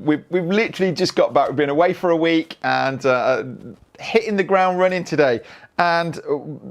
we've literally just got back. We've been away for a week and hitting the ground running today. And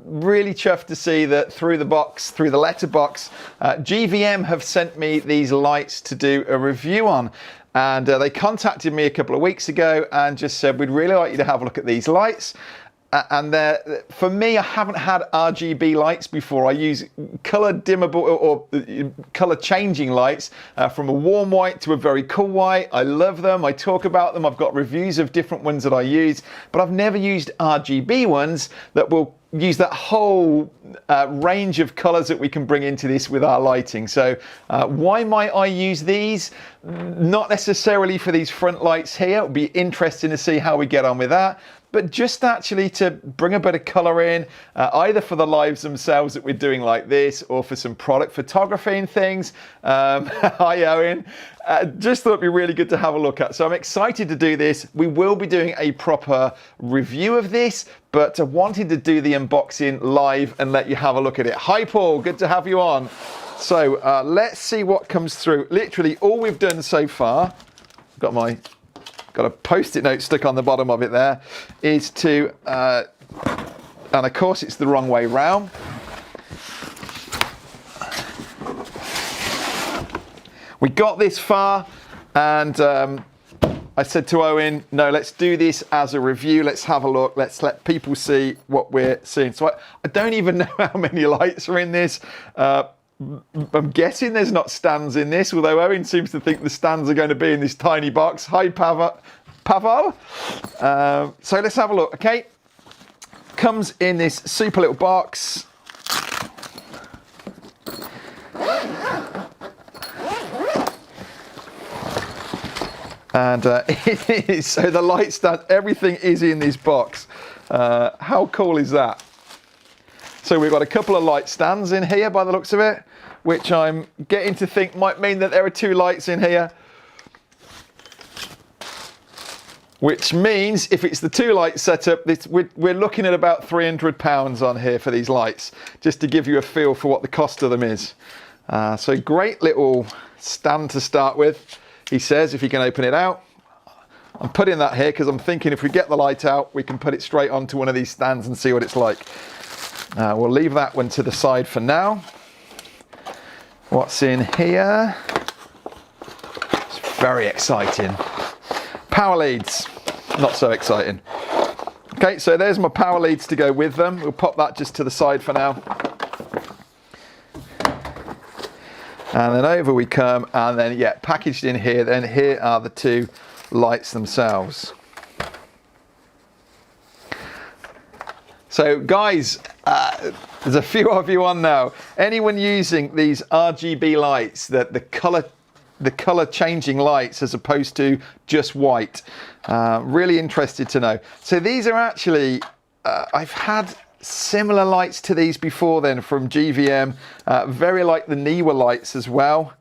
really chuffed to see that through the letterbox, GVM have sent me these lights to do a review on. And they contacted me a couple of weeks ago and just said, we'd really like you to have a look at these lights. And for me, I haven't had RGB lights before. I use color dimmable or color changing lights from a warm white to a very cool white. I love them. I talk about them. I've got reviews of different ones that I use, but I've never used RGB ones that will use that whole range of colors that we can bring into this with our lighting. So why might I use these? Not necessarily for these front lights here. It'll be interesting to see how we get on with that. But just actually to bring a bit of colour in, either for the lives themselves that we're doing like this, or for some product photography and things. Hi Owen. Just thought it'd be really good to have a look at. So I'm excited to do this. We will be doing a proper review of this, but I wanted to do the unboxing live and let you have a look at it. Hi Paul, good to have you on. So let's see what comes through. Literally all we've done so far, got a post-it note stuck on the bottom of it there, is to, and of course it's the wrong way round. We got this far and I said to Owen, no, let's do this as a review. Let's have a look. Let's let people see what we're seeing. So I don't even know how many lights are in this. I'm guessing there's not stands in this, although Owen seems to think the stands are going to be in this tiny box. Hi, Pavo. So let's have a look, okay? Comes in this super little box. And it is, so the light stand, everything is in this box. How cool is that? So we've got a couple of light stands in here by the looks of it, which I'm getting to think might mean that there are 2 lights in here. Which means if it's the 2 light setup, we're looking at about £300 on here for these lights, just to give you a feel for what the cost of them is. So great little stand to start with, he says, if you can open it out. I'm putting that here because I'm thinking if we get the light out, we can put it straight onto one of these stands and see what it's like. We'll leave that one to the side for now. What's in here? It's very exciting. Power leads, not so exciting. Okay, so there's my power leads to go with them. We'll pop that just to the side for now. And then over we come, and then yeah, packaged in here, then here are the 2 lights themselves. So guys, there's a few of you on now. Anyone using these RGB lights, the color changing lights as opposed to just white? Really interested to know. So these are actually, I've had similar lights to these before then from GVM, very like the Niwa lights as well.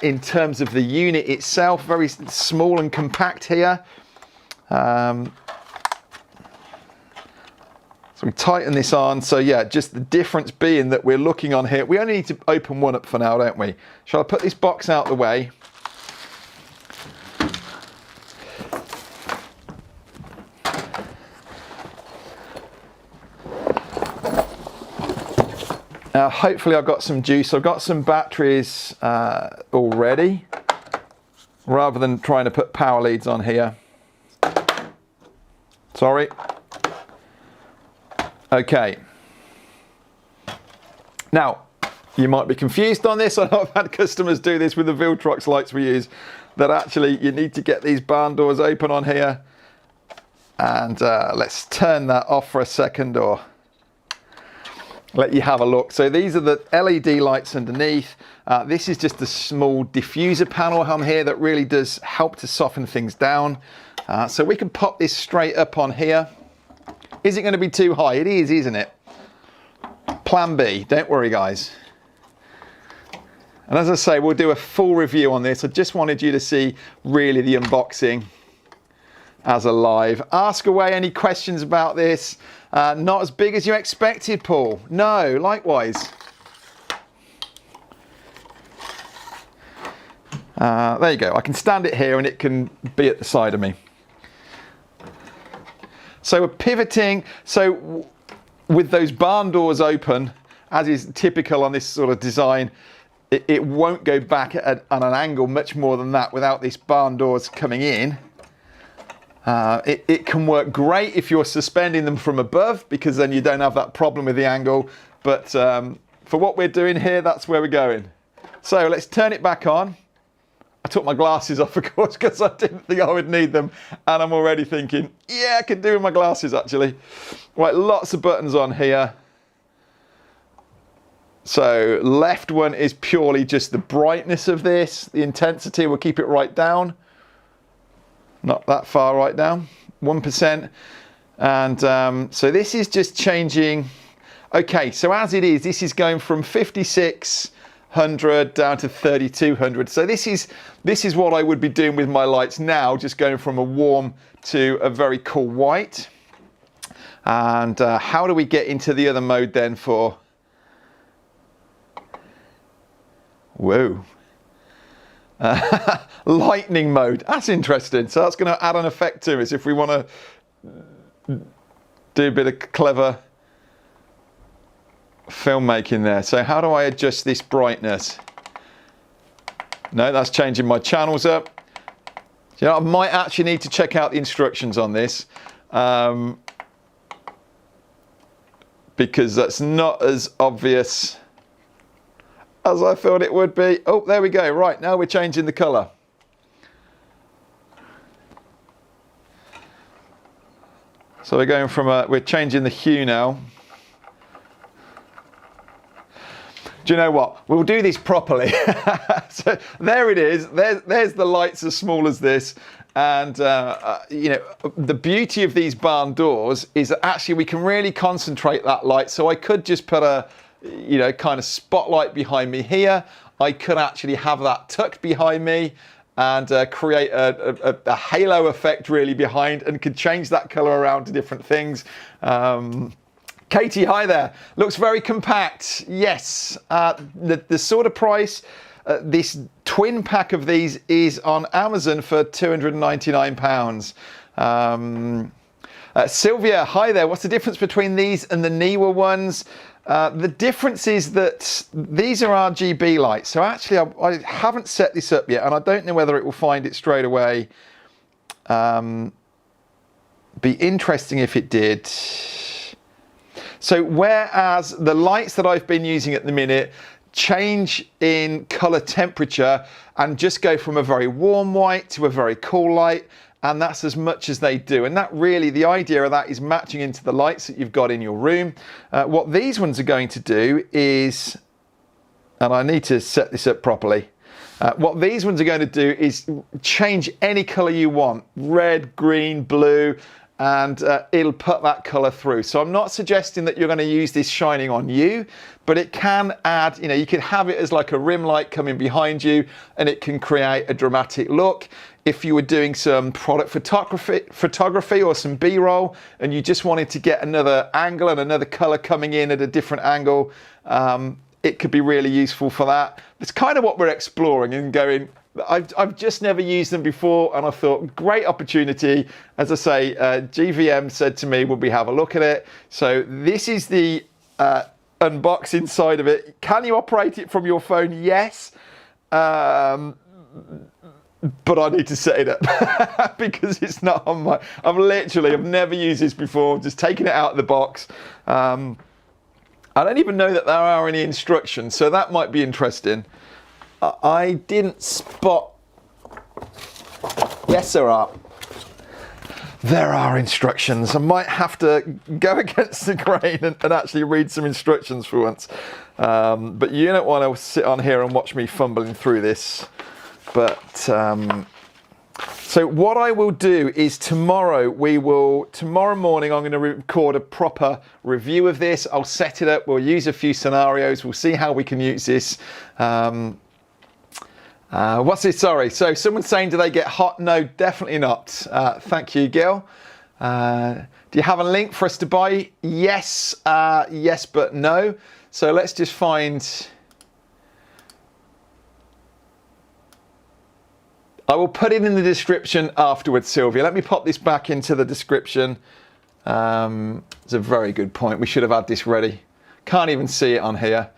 In terms of the unit itself, very small and compact here. So we tighten this on, so yeah, just the difference being that we're looking on here. We only need to open one up for now, don't we? Shall I put this box out the way? Hopefully I've got some juice. I've got some batteries already, rather than trying to put power leads on here. Sorry. Okay. Now, you might be confused on this. I've had customers do this with the Viltrox lights we use, that actually you need to get these barn doors open on here. And let's turn that off for a second, or let you have a look. So these are the LED lights underneath. This is just a small diffuser panel on here that really does help to soften things down. So we can pop this straight up on here. Is it going to be too high? It is, isn't it? Plan B, don't worry guys. And as I say, we'll do a full review on this. I just wanted you to see really the unboxing as a live. Ask away any questions about this. Not as big as you expected, Paul. No, likewise. There you go. I can stand it here and it can be at the side of me. So we're pivoting. So with those barn doors open, as is typical on this sort of design, it won't go back at an angle much more than that without these barn doors coming in. It can work great if you're suspending them from above, because then you don't have that problem with the angle. But for what we're doing here, that's where we're going. So let's turn it back on. I took my glasses off, of course, because I didn't think I would need them. And I'm already thinking, yeah, I can do with my glasses, actually. Right, lots of buttons on here. So left one is purely just the brightness of this. The intensity, we'll keep it right down. Not that far right down, 1%. And so this is just changing. Okay, so as it is, this is going from 5600 down to 3200. So this is what I would be doing with my lights now, just going from a warm to a very cool white. And how do we get into the other mode then for... Whoa. Lightning mode. That's interesting. So that's going to add an effect to us if we want to do a bit of clever filmmaking there. So how do I adjust this brightness? No, that's changing my channels up. You know, I might actually need to check out the instructions on this, because that's not as obvious as I thought it would be. Oh, there we go. Right, now we're changing the colour. So we're going from we're changing the hue now. Do you know what? We'll do this properly. So there it is. There's the lights as small as this. And, you know, the beauty of these barn doors is that actually we can really concentrate that light. So I could just put a, you know, kind of spotlight behind me here. I could actually have that tucked behind me and create a halo effect really behind, and could change that color around to different things. Katie, hi there. Looks very compact. Yes, the sort of price, this twin pack of these is on Amazon for £299. Sylvia, hi there. What's the difference between these and the Neewer ones? The difference is that these are RGB lights. So actually, I haven't set this up yet, and I don't know whether it will find it straight away. Be interesting if it did. So whereas the lights that I've been using at the minute change in color temperature and just go from a very warm white to a very cool light, and that's as much as they do. And that really, the idea of that is matching into the lights that you've got in your room. What these ones are going to do is, and I need to set this up properly, what these ones are going to do is change any color you want, red, green, blue, and it'll put that color through. So I'm not suggesting that you're going to use this shining on you, but it can add, you know, you could have it as like a rim light coming behind you, and it can create a dramatic look. If you were doing some product photography or some B-roll, and you just wanted to get another angle and another color coming in at a different angle, it could be really useful for that. It's kind of what we're exploring and going, I've just never used them before, and I thought, great opportunity. As I say, GVM said to me, would we have a look at it? So this is the unboxing side of it. Can you operate it from your phone? Yes. But I need to set it up because it's not on my... I've never used this before. I've just taken it out of the box. I don't even know that there are any instructions, so that might be interesting. I didn't spot... Yes, there are. There are instructions. I might have to go against the grain and actually read some instructions for once. But you don't want to sit on here and watch me fumbling through this. But so what I will do is tomorrow morning I'm going to record a proper review of this. I'll set it up. We'll use a few scenarios. We'll see how we can use this. What's this? Sorry. So someone's saying, do they get hot? No, definitely not. Thank you, Gil. Do you have a link for us to buy? Yes. Yes, but no. So let's just find... I will put it in the description afterwards, Sylvia. Let me pop this back into the description. It's a very good point. We should have had this ready. Can't even see it on here.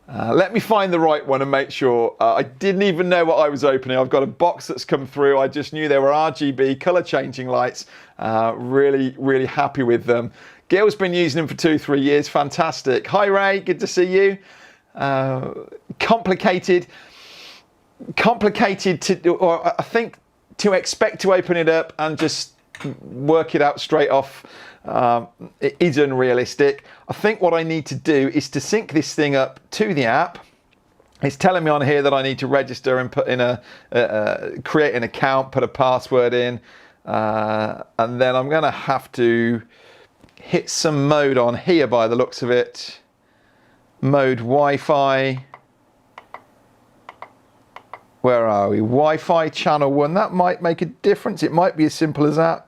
Let me find the right one and make sure. I didn't even know what I was opening. I've got a box that's come through. I just knew there were RGB color changing lights. Really, really happy with them. Gil's been using them for 2-3 years. Fantastic. Hi Ray, good to see you. Complicated or I think to expect to open it up and just work it out straight off, it is unrealistic. I think what I need to do is to sync this thing up to the app. It's telling me on here that I need to register and put in create an account, put a password in, and then I'm going to have to hit some mode on here by the looks of it. Mode Wi-Fi. Where are we? Wi-Fi channel 1. That might make a difference. It might be as simple as that.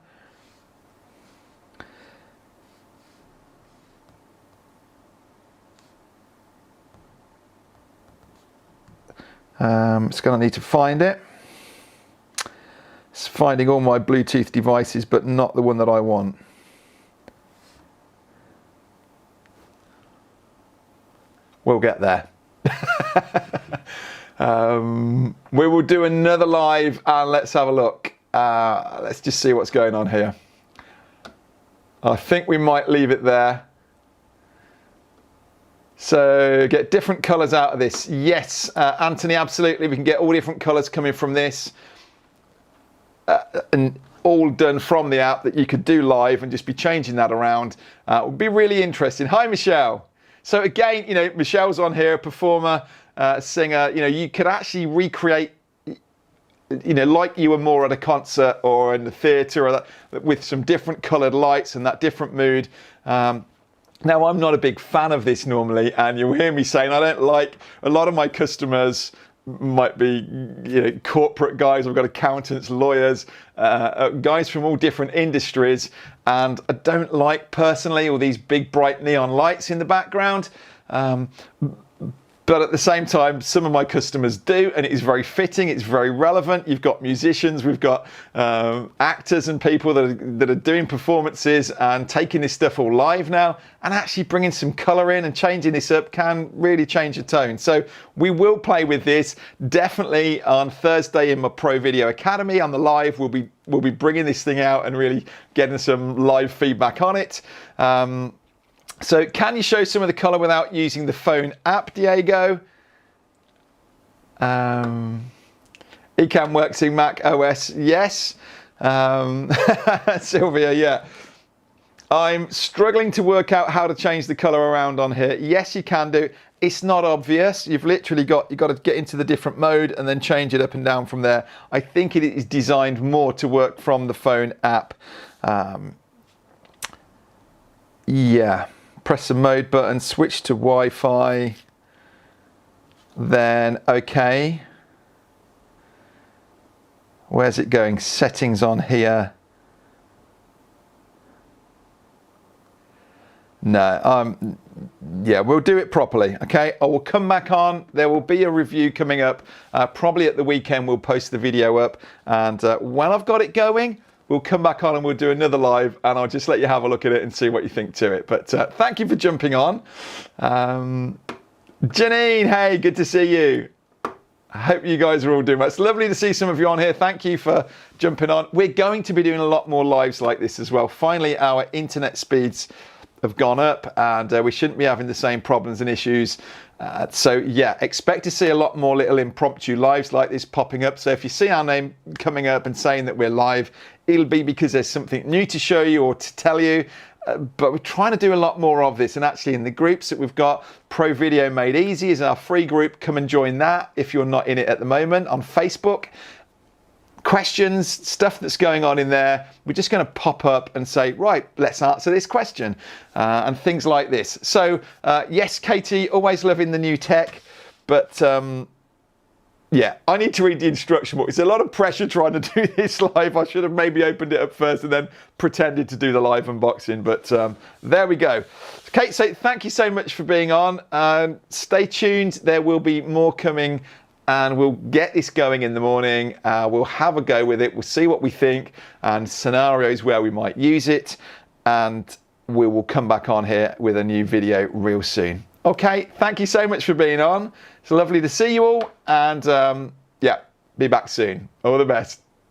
It's going to need to find it. It's finding all my Bluetooth devices, but not the one that I want. We'll get there. We will do another live and let's have a look. Let's just see what's going on here. I think we might leave it there. So get different colors out of this. Yes, Anthony, absolutely. We can get all different colors coming from this. And all done from the app that you could do live and just be changing that around. It would be really interesting. Hi, Michelle. So again, you know, Michelle's on here, a performer, singer. You know, you could actually recreate, you know, like you were more at a concert or in the theatre, or that, with some different coloured lights and that different mood. Now, I'm not a big fan of this normally, and you'll hear me saying I don't like, a lot of my customers might be, you know, corporate guys. I've got accountants, lawyers, guys from all different industries, and I don't like personally all these big bright neon lights in the background. But at the same time, some of my customers do, and it is very fitting, it's very relevant. You've got musicians, we've got actors and people that are doing performances and taking this stuff all live now, and actually bringing some colour in and changing this up can really change the tone. So we will play with this definitely on Thursday in my Pro Video Academy. On the live, we'll be bringing this thing out and really getting some live feedback on it. So can you show some of the colour without using the phone app, Diego? Ecamm works in Mac OS, yes. Sylvia, yeah. I'm struggling to work out how to change the colour around on here. Yes, you can do. It's not obvious. You've literally got to get into the different mode and then change it up and down from there. I think it is designed more to work from the phone app. Yeah. Press the mode button, switch to Wi-Fi, then OK. Where's it going? Settings on here. No, yeah, we'll do it properly, okay? I will come back on. There will be a review coming up. Probably at the weekend we'll post the video up, and when I've got it going, we'll come back on and we'll do another live, and I'll just let you have a look at it and see what you think to it. But thank you for jumping on. Janine, hey, good to see you. I hope you guys are all doing well. It's lovely to see some of you on here. Thank you for jumping on. We're going to be doing a lot more lives like this as well. Finally, our internet speeds have gone up, and we shouldn't be having the same problems and issues. So yeah, expect to see a lot more little impromptu lives like this popping up. So if you see our name coming up and saying that we're live, it'll be because there's something new to show you or to tell you. But we're trying to do a lot more of this, and actually in the groups that we've got, Pro Video Made Easy is our free group. Come and join that if you're not in it at the moment. On Facebook, questions, stuff that's going on in there, we're just going to pop up and say, right, let's answer this question, and things like this. So yes, Katie, always loving the new tech, but yeah, I need to read the instruction book. It's a lot of pressure trying to do this live. I should have maybe opened it up first and then pretended to do the live unboxing, but there we go. Kate, so thank you so much for being on. Stay tuned. There will be more coming and we'll get this going in the morning. We'll have a go with it. We'll see what we think and scenarios where we might use it. And we will come back on here with a new video real soon. Okay, thank you so much for being on. It's lovely to see you all. And yeah, be back soon. All the best.